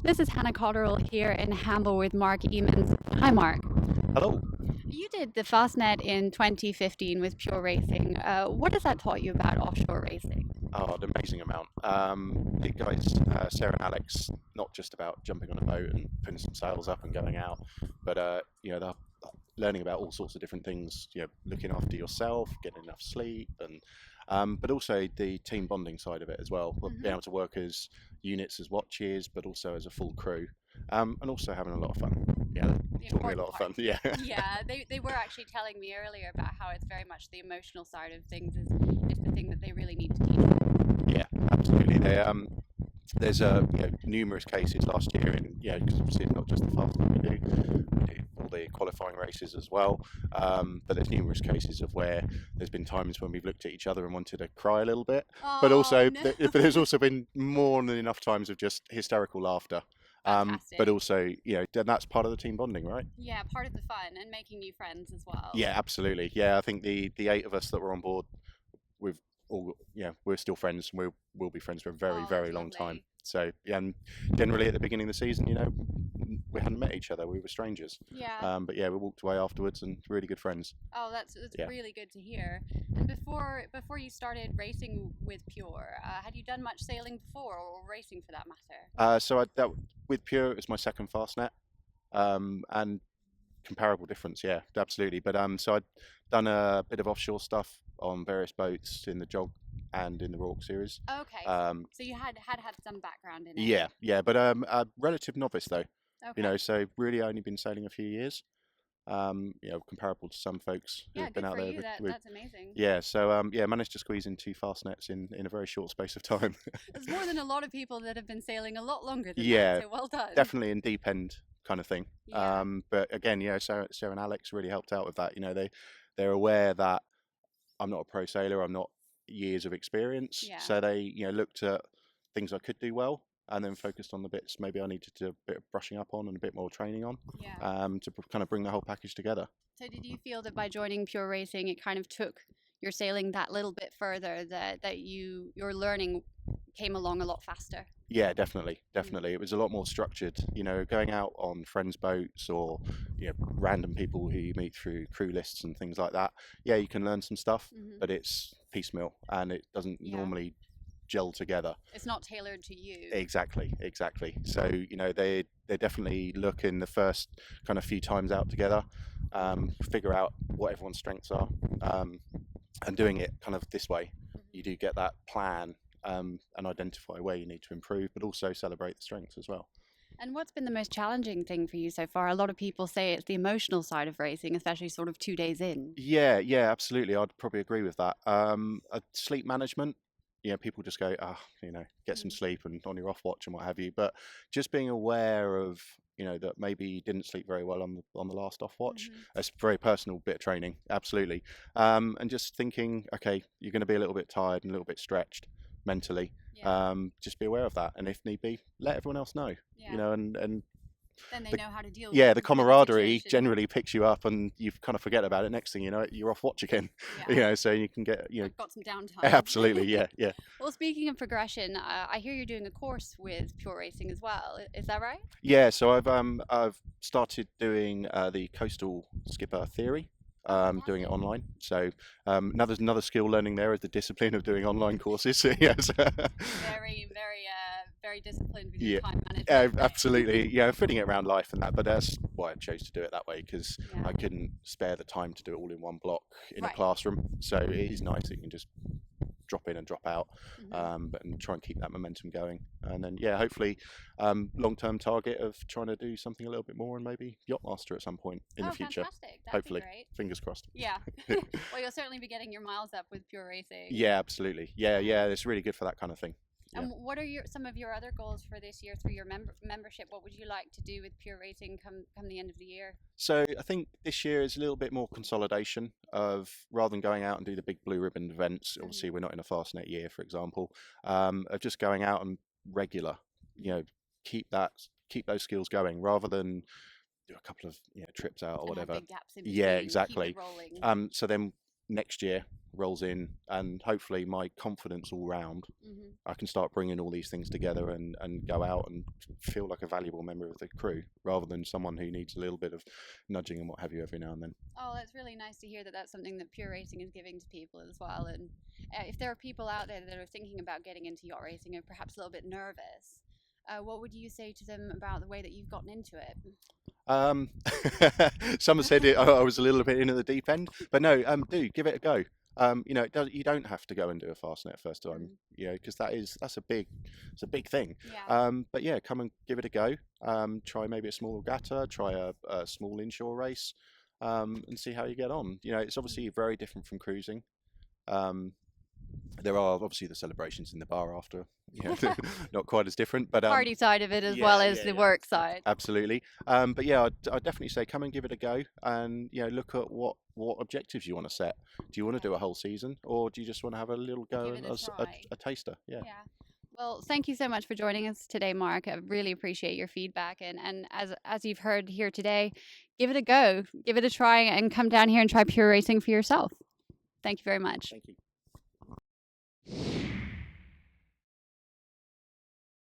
This is Hannah Cotterell here in Hamble with Mark Emons. Hi, Mark. Hello. You did the Fastnet in 2015 with Pure Racing. What has that taught you about offshore racing? Oh, an amazing amount. The guys, Sarah and Alex, not just about jumping on a boat and putting some sails up and going out, but they're learning about all sorts of different things. Looking after yourself, getting enough sleep, and but also the team bonding side of it as well. Being able to work as units, as watches, but also as a full crew, and also having a lot of fun. Yeah, The taught me a important lot of part. fun. Yeah. Yeah, they were actually telling me earlier about how it's very much the emotional side of things is the thing that they really need to teach you. Yeah, absolutely. There's numerous cases last year, and because obviously it's not just the fast that we do all the qualifying races as well. But there's numerous cases of where there's been times when we've looked at each other and wanted to cry a little bit, but Oh, also no. but there's also been more than enough times of just hysterical laughter. But Fantastic. also, then that's part of the team bonding, right? Yeah, part of the fun and making new friends as well. Yeah, absolutely. Yeah, I think the eight of us that were on board, we've all we're still friends. We'll be friends for a very Oh, that's very long time. lovely. So yeah, and generally at the beginning of the season, we hadn't met each other. We were strangers. Yeah. But yeah, we walked away afterwards and really good friends. Oh, that's Yeah. really good to hear. And before you started racing with Pure, had you done much sailing before, or racing for that matter? With Pure, it was my second Fastnet. And comparable difference, yeah, absolutely. But so I'd done a bit of offshore stuff on various boats in the Jog and in the Rourke series. Okay, Um, so you had some background in it. yeah, but a relative novice though. Okay. So really only been sailing a few years. Comparable to some folks Yeah, who've been good out for there you. with That's amazing. yeah. So yeah, managed to squeeze in two fast nets in a very short space of time. It's more than a lot of people that have been sailing a lot longer than that. Yeah, So well done. definitely in deep end kind of thing. Yeah. But again, Sarah and Alex really helped out with that. They're aware that I'm not a pro sailor. I'm not years of experience. Yeah. So they looked at things I could do well, and then focused on the bits maybe I needed to a bit of brushing up on and a bit more training on, Yeah. kind of bring the whole package together. So did you feel that by joining Pure Racing, it kind of took your sailing that little bit further, that your learning came along a lot faster? Yeah, definitely. It was a lot more structured. Going out on friends' boats or random people who you meet through crew lists and things like that. Yeah, you can learn some stuff, Hmm. but it's piecemeal and it doesn't Yeah. normally gel together. It's not tailored to you. Exactly. So they definitely look in the first kind of few times out together, figure out what everyone's strengths are, and doing it kind of this way, Mhm. you do get that plan, and identify where you need to improve, but also celebrate the strengths as well. And what's been the most challenging thing for you so far? A lot of people say it's the emotional side of racing, especially sort of 2 days in. Yeah, absolutely. I'd probably agree with that. Sleep management. People just go, get some Mm. sleep and on your off watch and what have you. But just being aware of, that maybe you didn't sleep very well on the last off watch. Hmm. That's a very personal bit of training, absolutely. And just thinking, okay, you're going to be a little bit tired and a little bit stretched mentally. Yeah. Just be aware of that, and if need be, let everyone else know. Yeah. And Then they the know how to deal yeah, the with the camaraderie situation. generally picks you up, and you kind of forget about it. Next thing you know, you're off watch again. Yeah. So you can get I've got some downtime. absolutely, yeah. Well, speaking of progression, I hear you're doing a course with Pure Racing as well. Is that right? Yeah, so I've started doing the coastal skipper theory, Oh, doing it fantastic. online. So another skill learning there is the discipline of doing online courses. Yes. Very disciplined with Yeah, your time management. absolutely. Yeah, fitting it around life and that, but that's why I chose to do it that way, because Yeah. I couldn't spare the time to do it all in one block in a Right. classroom. So it is nice that you can just drop in and drop out, Hmm. but and try and keep that momentum going. And then yeah, hopefully, long-term target of trying to do something a little bit more and maybe yacht master at some point in the Oh, future. fantastic. That'd be Hopefully, great. fingers crossed. Yeah. Well, you'll certainly be getting your miles up with Pure Racing. Yeah, absolutely. Yeah, it's really good for that kind of thing. Yeah. And what are some of your other goals for this year through your membership? What would you like to do with Pure Racing come the end of the year? So I think this year is a little bit more consolidation of, rather than going out and do the big blue ribbon events. Hmm. Obviously, we're not in a Fastnet year, for example, of just going out and regular. You know, keep those skills going rather than do a couple of trips out or And have whatever. big gaps in Yeah, between. Keep exactly. it rolling. So then next year rolls in, and hopefully my confidence all round, I can start bringing all these things together and go out and feel like a valuable member of the crew, rather than someone who needs a little bit of nudging and what have you every now and then. Oh, that's really nice to hear that that's something that Pure Racing is giving to people as well. And if there are people out there that are thinking about getting into yacht racing and perhaps a little bit nervous, what would you say to them about the way that you've gotten into it? Um, Someone said I was a little bit in at the deep end, but no, do give it a go. You don't have to go and do a fastnet first time, because that's a big thing. Yeah. But yeah, come and give it a go. Try maybe a small regatta, try a small inshore race, and see how you get on. It's obviously very different from cruising. There are obviously the celebrations in the bar after, not quite as different, but Party side of it as well as the work side. Absolutely. But yeah, I'd definitely say come and give it a go, and look at what objectives you want to set. Do you want to do a whole season, or do you just want to have a little go as a taster? Yeah. Well, thank you so much for joining us today, Mark. I really appreciate your feedback, and as you've heard here today, give it a go, give it a try, and come down here and try Pure Racing for yourself. Thank you very much. Thank you.